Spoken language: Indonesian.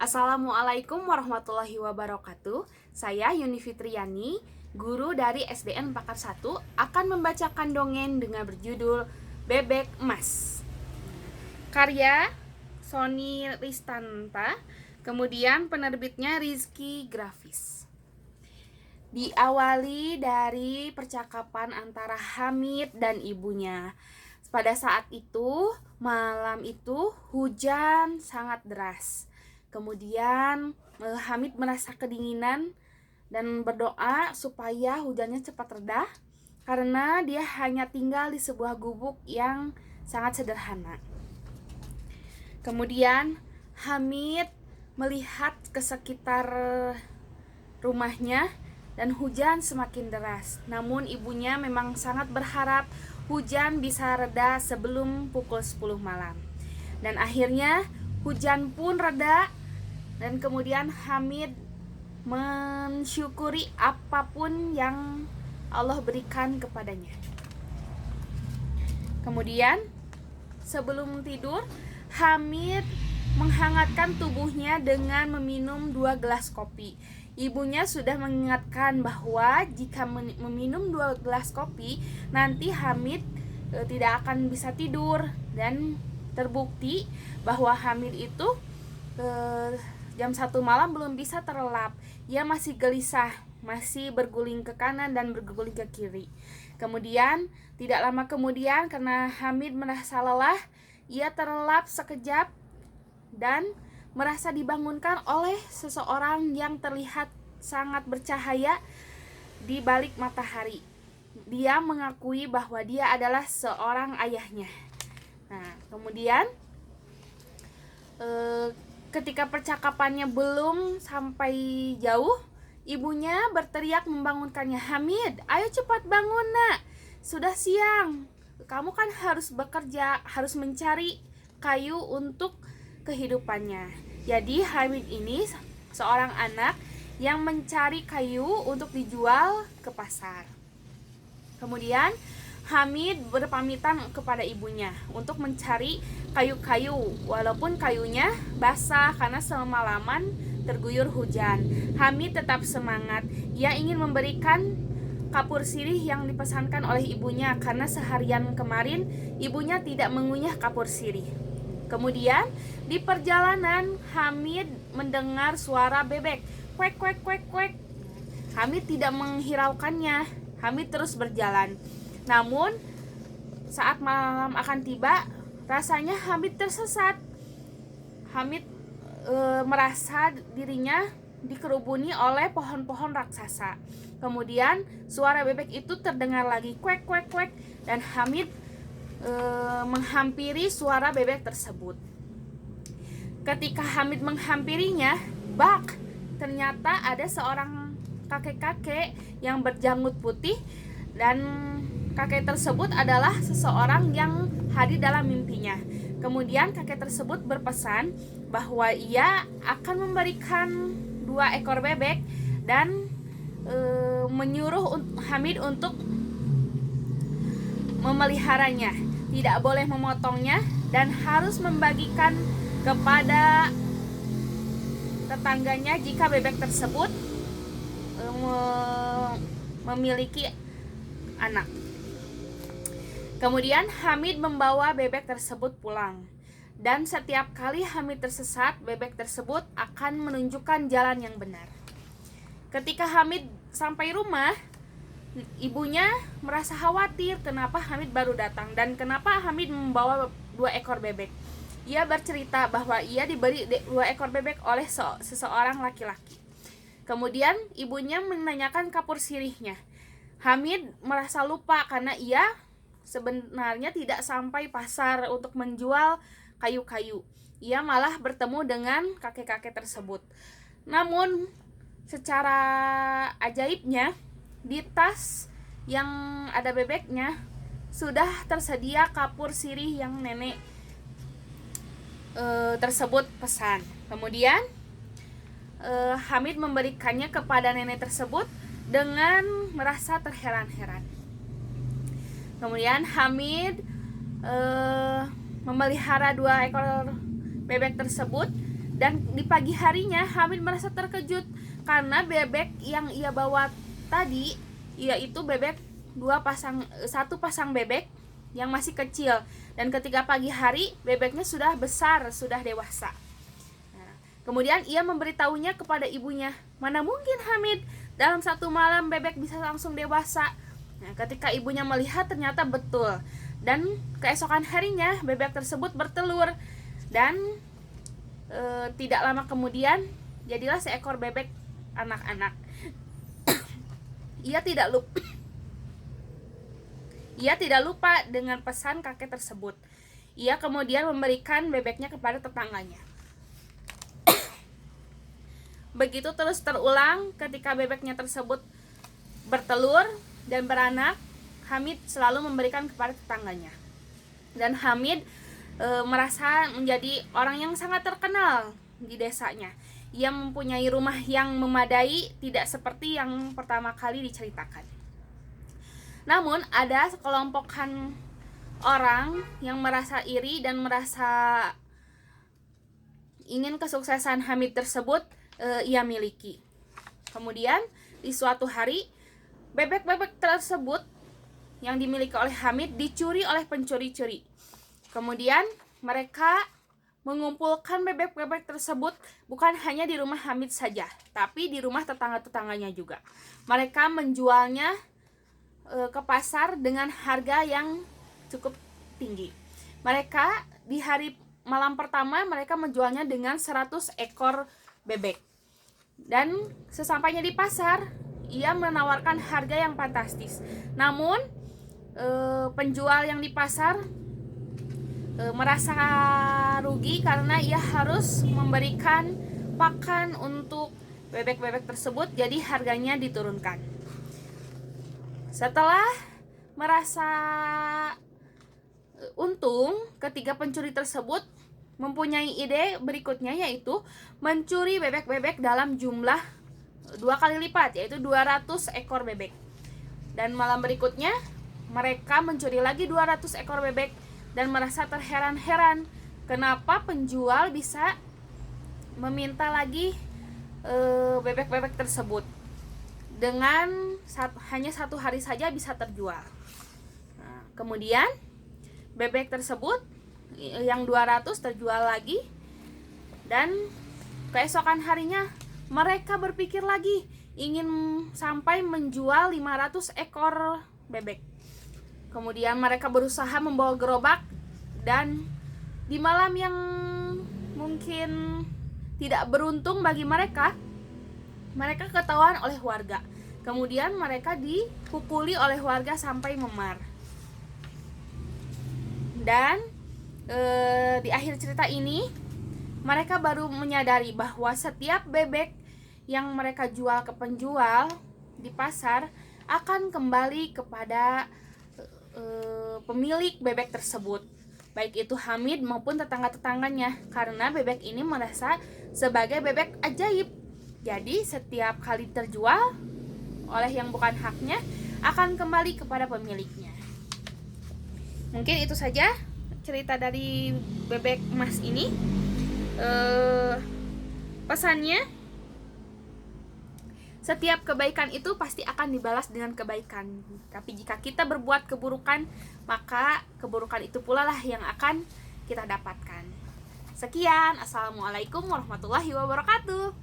Assalamualaikum warahmatullahi wabarakatuh. Saya Yuni Fitriani, guru dari SDN Pakar 1, akan membacakan dongeng dengan berjudul Bebek Emas. Karya Sony Ristanta, kemudian penerbitnya Rizky Grafis. Diawali dari percakapan antara Hamid dan ibunya. Pada saat itu, malam itu hujan sangat deras. Kemudian Hamid merasa kedinginan dan berdoa supaya hujannya cepat reda karena dia hanya tinggal di sebuah gubuk yang sangat sederhana. Kemudian Hamid melihat ke sekitar rumahnya dan hujan semakin deras. Namun ibunya memang sangat berharap hujan bisa reda sebelum pukul 10 malam. Dan akhirnya hujan pun reda. Dan kemudian Hamid mensyukuri apapun yang Allah berikan kepadanya. Kemudian sebelum tidur, Hamid menghangatkan tubuhnya dengan meminum 2 gelas kopi. Ibunya sudah mengingatkan bahwa jika meminum 2 gelas kopi, nanti Hamid tidak akan bisa tidur. Dan terbukti bahwa Hamid itu jam 1 malam belum bisa terlelap. Ia masih gelisah, masih berguling ke kanan dan berguling ke kiri. Kemudian, tidak lama kemudian karena Hamid merasa lelah, ia terlelap sekejap dan merasa dibangunkan oleh seseorang yang terlihat sangat bercahaya di balik matahari. Dia mengakui bahwa dia adalah seorang ayahnya. Nah, kemudian ketika percakapannya belum sampai jauh, ibunya berteriak membangunkannya. "Hamid, ayo cepat bangun nak, sudah siang. Kamu kan harus bekerja, harus mencari kayu untuk kehidupannya." Jadi Hamid ini seorang anak yang mencari kayu untuk dijual ke pasar. Kemudian Hamid berpamitan kepada ibunya untuk mencari kayu-kayu, walaupun kayunya basah karena semalaman terguyur hujan. Hamid tetap semangat. Ia ingin memberikan kapur sirih yang dipesankan oleh ibunya karena seharian kemarin ibunya tidak mengunyah kapur sirih. Kemudian di perjalanan Hamid mendengar suara bebek, kuek kuek kuek kuek. Hamid tidak menghiraukannya. Hamid terus berjalan. Namun saat malam akan tiba, rasanya Hamid tersesat. Hamid merasa dirinya dikerubuni oleh pohon-pohon raksasa. Kemudian suara bebek itu terdengar lagi, kuek kuek kuek, dan Hamid menghampiri suara bebek tersebut. Ketika Hamid menghampirinya, bak, ternyata ada seorang kakek-kakek yang berjanggut putih, dan kakek tersebut adalah seseorang yang hadir dalam mimpinya. Kemudian kakek tersebut berpesan bahwa ia akan memberikan 2 ekor bebek dan menyuruh Hamid untuk memeliharanya. Tidak boleh memotongnya dan harus membagikan kepada tetangganya jika bebek tersebut memiliki anak. Kemudian Hamid membawa bebek tersebut pulang. Dan setiap kali Hamid tersesat, bebek tersebut akan menunjukkan jalan yang benar. Ketika Hamid sampai rumah, ibunya merasa khawatir kenapa Hamid baru datang dan kenapa Hamid membawa 2 ekor bebek. Ia bercerita bahwa ia diberi 2 ekor bebek oleh seseorang laki-laki. Kemudian ibunya menanyakan kapur sirihnya. Hamid merasa lupa karena ia sebenarnya tidak sampai pasar untuk menjual kayu-kayu. Ia malah bertemu dengan kakek-kakek tersebut. Namun secara ajaibnya, di tas yang ada bebeknya sudah tersedia kapur sirih yang nenek tersebut pesan. Kemudian Hamid memberikannya kepada nenek tersebut dengan merasa terheran-heran. Kemudian Hamid memelihara 2 ekor bebek tersebut Dan di pagi harinya Hamid merasa terkejut karena bebek yang ia bawa tadi, yaitu satu pasang bebek yang masih kecil, dan ketika pagi hari bebeknya sudah besar, sudah dewasa. Nah, kemudian ia memberitahunya kepada ibunya. Mana mungkin Hamid, dalam satu malam bebek bisa langsung dewasa. Nah, ketika ibunya melihat ternyata betul, dan keesokan harinya bebek tersebut bertelur, dan tidak lama kemudian jadilah seekor bebek anak-anak. Ia tidak lupa dengan pesan kakek tersebut. Ia kemudian memberikan bebeknya kepada tetangganya. Begitu terus terulang. Ketika bebeknya tersebut bertelur dan beranak, Hamid selalu memberikan kepada tetangganya. Dan Hamid merasa menjadi orang yang sangat terkenal di desanya. Ia mempunyai rumah yang memadai, tidak seperti yang pertama kali diceritakan. Namun ada sekelompokan orang yang merasa iri dan merasa ingin kesuksesan Hamid tersebut ia miliki. Kemudian di suatu hari, bebek-bebek tersebut yang dimiliki oleh Hamid dicuri oleh pencuri-curi. Kemudian mereka mengumpulkan bebek-bebek tersebut bukan hanya di rumah Hamid saja, tapi di rumah tetangga-tetangganya juga. Mereka menjualnya ke pasar dengan harga yang cukup tinggi. Mereka di hari malam pertama mereka menjualnya dengan 100 ekor bebek. Dan sesampainya di pasar, ia menawarkan harga yang fantastis. Namun penjual yang di pasar merasa rugi karena ia harus memberikan pakan untuk bebek-bebek tersebut, jadi harganya diturunkan. Setelah merasa untung, ketiga pencuri tersebut mempunyai ide berikutnya, yaitu mencuri bebek-bebek dalam jumlah 2 kali lipat, yaitu 200 ekor bebek. Dan malam berikutnya mereka mencuri lagi 200 ekor bebek dan merasa terheran-heran kenapa penjual bisa meminta lagi bebek-bebek tersebut dengan hanya 1 hari saja bisa terjual. Nah, kemudian bebek tersebut yang 200 terjual lagi, dan keesokan harinya mereka berpikir lagi ingin sampai menjual 500 ekor bebek. Kemudian mereka berusaha membawa gerobak, dan di malam yang mungkin tidak beruntung bagi mereka ketahuan oleh warga. Kemudian mereka dipukuli oleh warga sampai memar. Dan di akhir cerita ini mereka baru menyadari bahwa setiap bebek yang mereka jual ke penjual di pasar akan kembali kepada pemilik bebek tersebut, baik itu Hamid maupun tetangga-tetangganya, karena bebek ini merasa sebagai bebek ajaib. Jadi setiap kali terjual oleh yang bukan haknya akan kembali kepada pemiliknya. Mungkin itu saja cerita dari bebek emas ini. Pesannya, setiap kebaikan itu pasti akan dibalas dengan kebaikan. Tapi jika kita berbuat keburukan, maka keburukan itu pula lah yang akan kita dapatkan. Sekian, assalamualaikum warahmatullahi wabarakatuh.